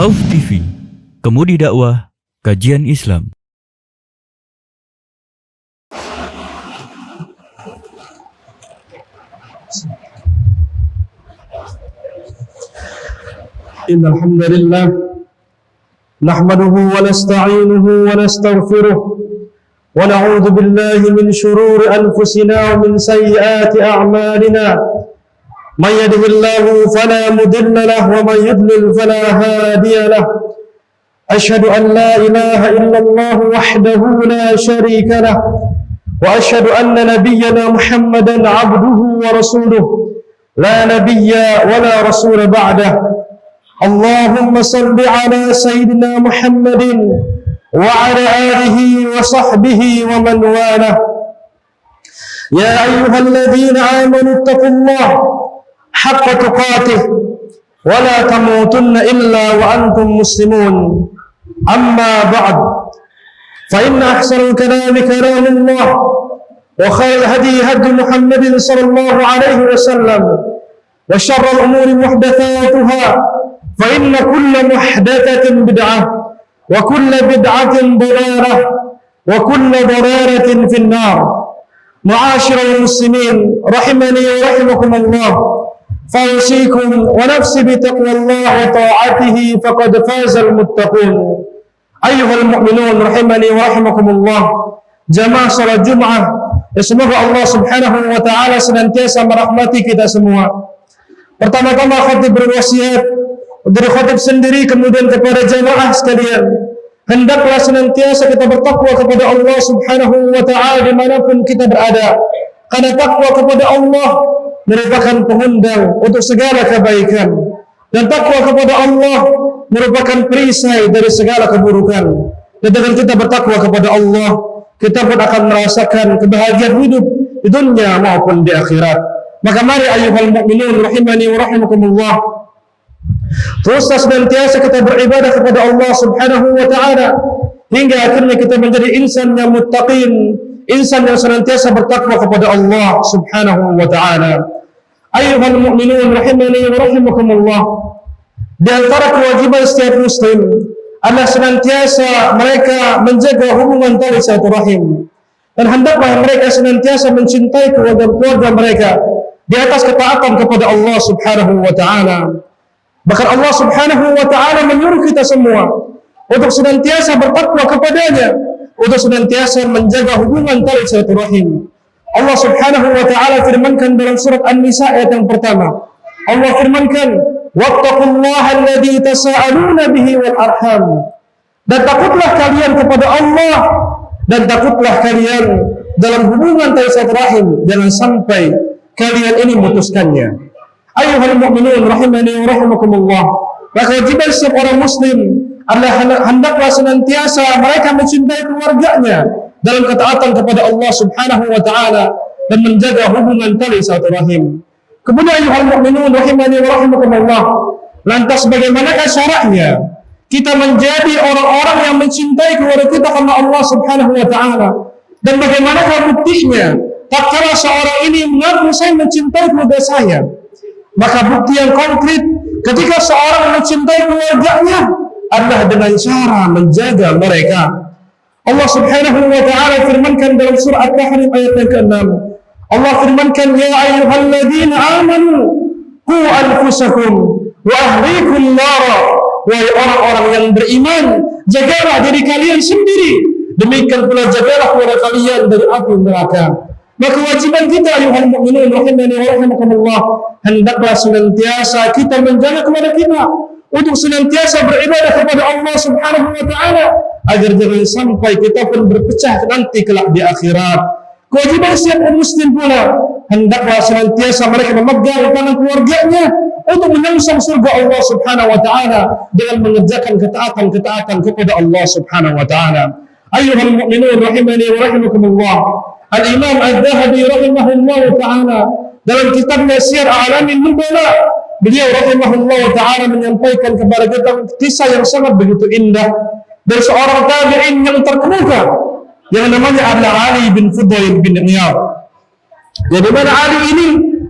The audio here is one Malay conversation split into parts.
Khauf TV, Kemudi Dakwah, Kajian Islam. Innal hamdalillah nahmaduhu wa nasta'inuhu wa nastaghfiruh wa na'udzu billahi min shururi anfusina wa min sayyiati a'malina. Man yahdihillahu fala mudilla lahu wa man yudlil fala hadiya lahu. Asyhadu an la ilaha illallah wahdahu la syarika lahu wa asyhadu anna nabiyyana Muhammadan 'abduhu wa rasuluh la nabiyya wa la rasula ba'dahu. Allahumma salli ala sayyidina Muhammadin wa ala alihi wa sahbihi wa man walah. Ya ayyuhalladzina amanu taqullaha haqqa tuqatih wa la tamutunna illa wa antum muslimun. Amma ba'd, fa inna ahsanal kalami kalamullah wa khairal hadi hadi Muhammadin sallallahu alaihi wasallam wa syarral umuri muhdatsatuha fa inna kulla muhdatsatin bid'ah wa kulla bid'atin dhalalah wa kulla dhalalatin fin nar. Ma'asyiral muslimin rahimani wa rahimakumullah. Fausikum wa nafsi bi taqwallah wa ta'atihi faqad fazal muttaqun. Ayyuhal mu'minun rahimani wa rahimakumullah. Jamaah salat Jumat, semoga Allah Subhanahu wa taala senantiasa merahmati kita semua. Pertama-tama khatib berwasiat dari khatib sendiri kemudian kepada jamaah sekalian, hendaklah senantiasa kita bertakwa kepada Allah Subhanahu wa taala dimanapun kita berada, karena takwa kepada Allah merupakan pengundang untuk segala kebaikan, dan takwa kepada Allah merupakan perisai dari segala keburukan. Dan dengan kita bertakwa kepada Allah, kita pun akan merasakan kebahagiaan hidup di dunia maupun di akhirat. Maka mari ayyuhal mu'minun rahimani wa rahimakumullah, teruslah senantiasa kita beribadah kepada Allah Subhanahu wa taala hingga akhirnya kita menjadi insan yang muttaqin, insan yang senantiasa bertakwa kepada Allah Subhanahu wa taala. Ayyuhal mu'minun rahimani wa rahimakumullah, di antara kewajiban setiap muslim adalah senantiasa mereka menjaga hubungan tali silaturahim, dan hendaklah mereka senantiasa mencintai keluarga mereka di atas ketaatan kepada Allah Subhanahu wa taala. Bahkan Allah Subhanahu wa taala menyuruh kita semua untuk senantiasa bertakwa kepadanya, untuk senantiasa menjaga hubungan tali silaturahim. Allah Subhanahu wa taala firmankan dalam surat An-Nisa ayat yang pertama. Allah firmankan, "Wattaqullaha alladzi tasaaluna bihi wal arham." Dan takutlah kalian kepada Allah, dan takutlah kalian dalam hubungan tali silaturahim, jangan sampai kalian ini memutuskannya. Ayyuhal mu'minun rahimani wa rahimakumullah, maka kewajiban setiap orang muslim adalah hendaklah senantiasa mereka mencintai keluarganya dalam ketaatan kepada Allah Subhanahu wa taala dan menjaga hubungan tali silaturahim. Kemudian ayyuhal mu'minun rahimani wa rahimakumullah, lantas bagaimanakah syaratnya kita menjadi orang-orang yang mencintai keluarga kita karena Allah Subhanahu wa taala, dan bagaimanakah buktinya tatkala seorang ini mengaku saya mencintai keluarga saya? Maka bukti yang konkret ketika seorang mencintai keluarganya adalah dengan cara menjaga mereka. Allah Subhanahu wa taala firmankan dalam surah At-Tahrim ayat yang ke-6. Allah firmankan, ya ayyuhalladzina amanu qu anfusakum wa ahlikum nara. Wahai orang-orang yang beriman, jagalah diri kalian sendiri, demikian pula jagalah keluarga kalian dari api neraka. Maka kewajiban kita ayuhal mu'minun rahimani wa rahimakumullah, hendaklah senantiasa kita menjaga keluarga kita untuk senantiasa beribadah kepada Allah Subhanahu wa taala agar jangan sampai kita pun berpecah nanti kelak di akhirat. Kewajiban setiap muslim pula hendaklah senantiasa mereka memegang tangan keluarganya untuk menyongsong surga Allah Subhanahu wa taala dengan mengerjakan ketaatan kepada Allah Subhanahu wa taala. Ayuhal mu'minun rahimani wa rahimakumullah, Al-Imam Al-Dhahabi rahimahullah ta'ala dalam kitabnya Syiar A'lamin Nubala, beliau rahimahullah ta'ala menyampaikan kepada kita kisah yang sangat begitu indah dari seorang tabi'in yang terkemuka yang namanya adalah Ali bin Fudail bin Iyad. Jadi mana Ali ini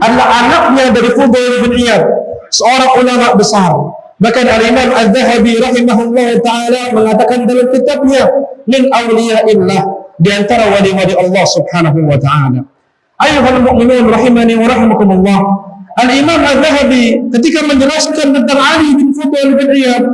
adalah anaknya dari Fudail bin Iyad, seorang ulama besar. Bahkan Al-Imam Al-Zahabi rahimahullah ta'ala mengatakan dalam kitabnya min awliyaillah, di antara wali-wali Allah subhanahu wa ta'ala. Ayyuhal mu'minun rahimani wa rahimakumullah. Al-Imam Al-Zahabi ketika menjelaskan tentang Ali bin Fudail bin Iyad,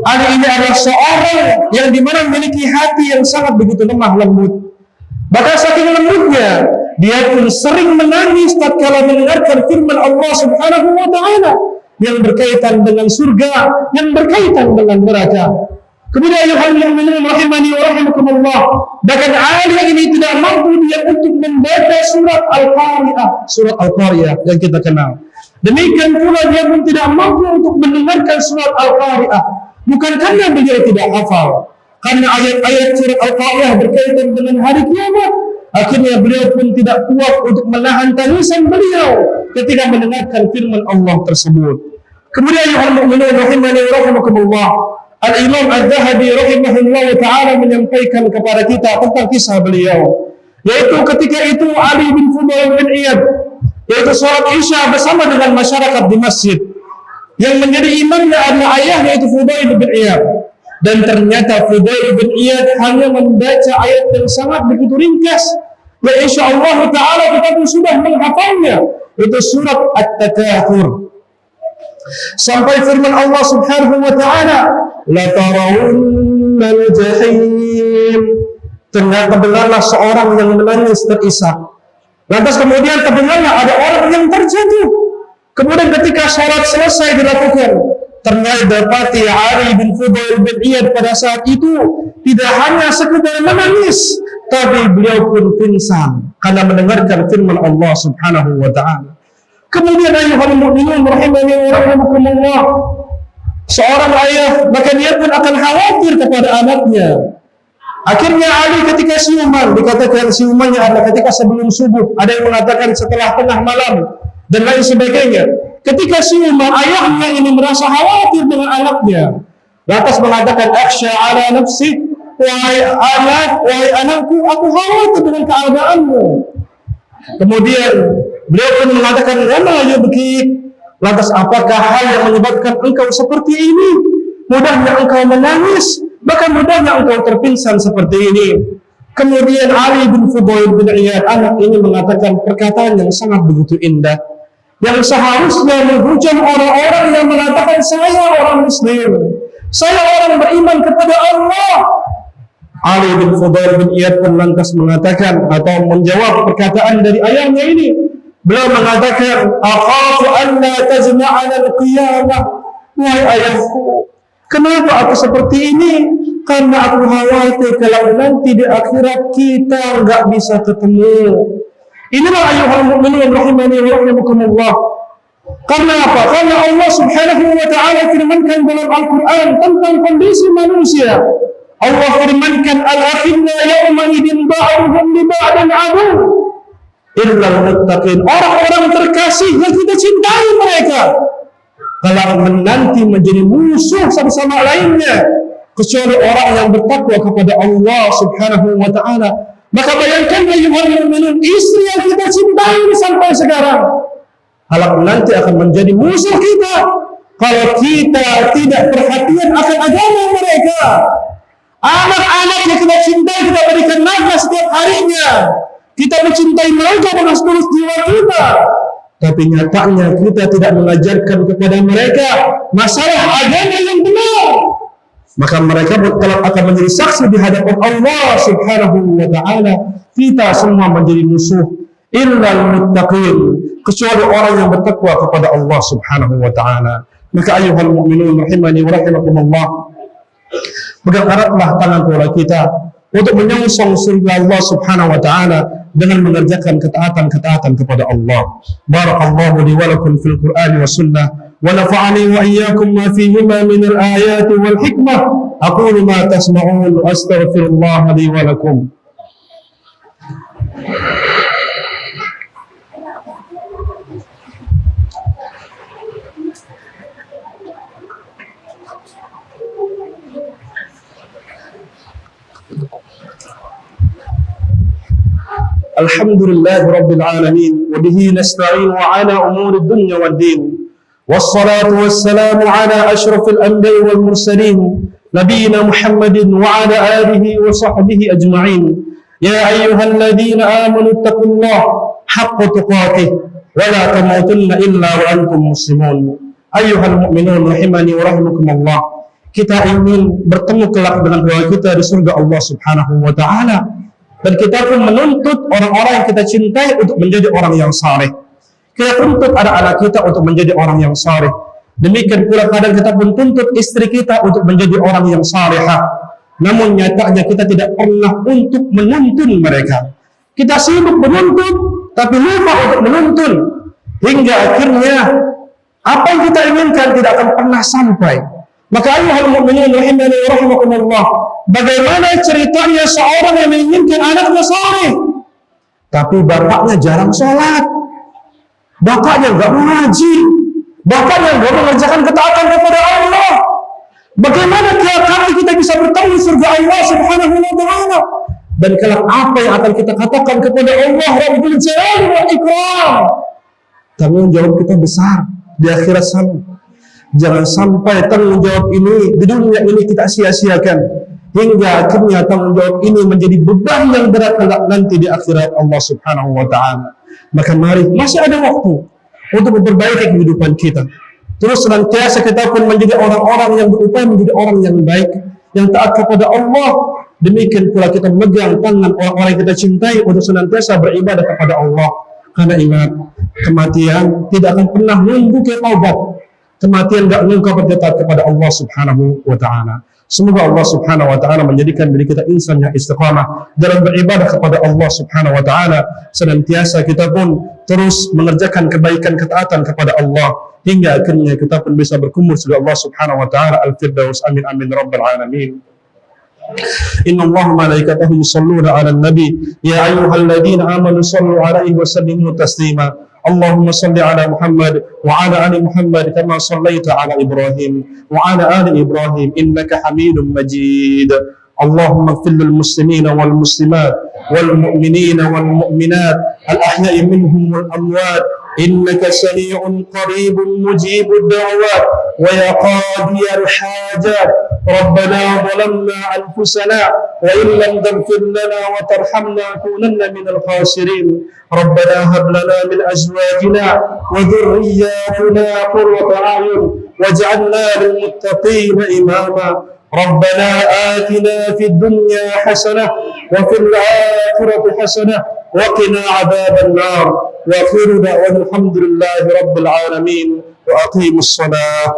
Ali ini adalah seorang yang dimana memiliki hati yang sangat begitu lemah lembut. Bahkan saking lembutnya, dia pun sering menangis tatkala mendengarkan firman Allah subhanahu wa ta'ala yang berkaitan dengan surga, yang berkaitan dengan neraka. Kemudian ayuhal mu'minun rahimani wa rahimakumullah, bahkan Ali ini tidak mampu dia untuk membaca surat Al-Qari'ah, surat Al-Qari'ah yang kita kenal. Demikian pula dia pun tidak mampu untuk mendengarkan surat Al-Qari'ah, bukan karena beliau tidak hafal, karena ayat-ayat surat Al-Qari'ah berkaitan dengan hari kiamat. Akhirnya beliau pun tidak kuat untuk menahan tangisan beliau ketika mendengarkan firman Allah tersebut. Kemudian ayuhal mu'minun rahimani wa rahimakumullah, Al-Imam Al-Zahabi rahimahullah ta'ala menyampaikan kepada kita tentang kisah beliau, yaitu ketika itu Ali bin Fudail bin Iyad, yaitu sholat Isya bersama dengan masyarakat di masjid. Yang menjadi imamnya adalah ayahnya, yaitu Fudail bin Iyad. Dan ternyata Fudail bin Iyad hanya membaca ayat yang sangat begitu ringkas, ya insyaallah ta'ala kita pun sudah menghafalnya, itu surat At-Takatsur. Sampai firman Allah subhanahu wa ta'ala, la tarawunnal jahim. Ternyata dengarlah seorang yang menangis terisak. Lantas kemudian terdengarlah ada orang yang terjatuh. Kemudian ketika sholat selesai dilakukan, ternyata dapati Ali bin Fudail bin Iyad pada saat itu tidak hanya sekedar menangis, tapi beliau pun pingsan karena mendengarkan firman Allah subhanahu wa ta'ala. Kemudian ayuhal mu'minun rahimani wa rahimakumullah, seorang ayah maka dia pun akan khawatir kepada anaknya. Akhirnya Ali ketika siuman, dikatakan siumannya adalah ketika sebelum subuh, ada yang mengatakan setelah tengah malam dan lain sebagainya. Ketika siuman, ayahnya ini merasa khawatir dengan anaknya, lantas mengatakan akhsha ala nafsi, wahai anakku, aku khawatir dengan keadaanmu. Kemudian beliau pun mengatakan, "Wama yubkik?" Lantas apakah hal yang menyebabkan engkau seperti ini? Mudahnya engkau menangis, bahkan mudahnya engkau terpingsan seperti ini. Kemudian Ali bin Fudail bin Iyad, anak ini mengatakan perkataan yang sangat begitu indah, yang seharusnya menghujam orang-orang yang mengatakan saya orang Muslim, saya orang beriman kepada Allah. Ali bin Fudail bin Iyad pun lantas mengatakan atau menjawab perkataan dari ayahnya ini. Beliau mengatakan, akhafu an la tajma'ana al-qiyamah. Wahai ayahku, kenapa aku seperti ini? Karena aku khawatir kalau nanti di akhirat kita enggak bisa ketemu. Inilah ayuhal mu'minun rahimani wa rahimakumullah. Karena apa? Karena Allah subhanahu wa ta'ala firmankan dalam Al-Quran tentang kondisi manusia. Allah firmankan, al-akhilla yawma idin ba'duhum li ba'din adu illal muttaqin. Orang-orang terkasih yang kita cintai mereka kalau menanti menjadi musuh satu sama lainnya, kecuali orang yang bertakwa kepada Allah subhanahu wa ta'ala. Maka bayangkan ayuhal mu'minun, istri yang kita cintai sampai sekarang kalau nanti akan menjadi musuh kita kalau kita tidak perhatian akan agama mereka. Anak-anak yang kita cintai kita berikan nafkah setiap harinya, kita mencintai mereka dengan seluruh jiwa kita, tapi nyatanya kita tidak mengajarkan kepada mereka masalah agama yang benar. Maka mereka kalau akan menjadi saksi di hadapan Allah subhanahu wa ta'ala, kita semua menjadi musuh illal muttaqin, kecuali orang yang bertakwa kepada Allah subhanahu wa ta'ala. Maka ayuhal mu'minun rahimani wa rahimakumullah, pegang eratlah tangan bola kita untuk menyongsong surga Allah subhanahu wa ta'ala dengan mengerjakan ketaatan-ketaatan kepada Allah. Barakallahu li wa lakum fil Qur'ani wa sunnah, wa nafa'ani wa iyyakum ma fihima min al-ayati wal hikmah. Aqulu ma tasma'un wa astaghfirullah li wa lakum. Alhamdulillah Rabbil Alamin, wa bihi nasta'in wa ala umuri dunya wad din, والصلاة والسلام على أشرف الأنبياء والمرسلين نبينا محمد وعلى آله وصحبه أجمعين. يا أيها الذين آمنوا اتقوا الله حق تقاته ولا تموتن إلا وأنتم مسلمون. أيها المؤمنون rahimani wa rahimakumullah. Kita ingin bertemu kelak dengan keluarga kita di surga Allah Subhanahu wa taala, dan kita pun menuntut orang-orang yang kita cintai untuk menjadi orang yang saleh. Kita tuntut anak-anak kita untuk menjadi orang yang saleh. Demikian pula kadang kita pun tuntut istri kita untuk menjadi orang yang salehah. Namun nyatanya kita tidak pernah untuk menuntun mereka. Kita sibuk menuntut tapi lupa untuk menuntun, hingga akhirnya apa yang kita inginkan tidak akan pernah sampai. Maka ayyuhal mu'minun rahimani wa rahimakumullah, bagaimana ceritanya seorang yang menginginkan anaknya saleh tapi bapaknya jarang sholat, bapaknya enggak mengaji, bapaknya enggak mengerjakan ketaatan kepada Allah. Bagaimana kali kita bisa bertemu surga Allah Subhanahu wa taala? Dan kelak apa yang akan kita katakan kepada Allah Rabbul Jalali wal Ikram? Tanggung jawab kita besar di akhirat sana. Jangan sampai tanggung jawab ini di dunia ini kita sia-siakan, hingga akhirnya tanggung jawab ini menjadi beban yang berat kelak nanti di akhirat Allah Subhanahu wa taala. Maka mari, masih ada waktu untuk memperbaiki kehidupan kita. Terus senantiasa kita pun menjadi orang-orang yang berupaya menjadi orang yang baik, yang taat kepada Allah. Demikian pula kita memegang tangan orang-orang yang kita cintai untuk senantiasa beribadah kepada Allah. Karena ingat, kematian tidak akan pernah menunggu kita taubat. Kematian tidak menunggu berdekat kepada Allah Subhanahu wa taala. Semoga Allah Subhanahu wa taala menjadikan diri kita insan yang istiqamah dalam beribadah kepada Allah Subhanahu wa taala. Senantiasa kita pun terus mengerjakan kebaikan ketaatan kepada Allah, hingga akhirnya kita pun bisa berkumpul surga Allah Subhanahu wa taala al-firdaus. Amin amin rabbal alamin. Inna Allah malaikatahu yusalluna 'alan nabi ya ayyuhalladzina amanu sallu 'alaihi wa sallimu taslima. اللهم صل على محمد وعلى آل محمد كما صليت على إبراهيم وعلى آل إبراهيم إنك حميد مجيد. اللهم اغفر للمسلمين والمسلمات والمؤمنين والمؤمنات الأحياء منهم والأموات إنك سميع قريب مجيب الدعوات ويا قاضي الحاجات. ربنا ظلمنا أنفسنا وإن لم تغفر لنا وترحمنا لنكونن من الخاسرين. ربنا هب لنا من أزواجنا وذرياتنا قرة أعين واجعلنا للمتقين إماما. ربنا آتنا في الدنيا حسنة وفي الآخرة حسنة وقنا عذاب النار. وآخر دعوانا الحمد لله رب العالمين وأقيموا الصلاة.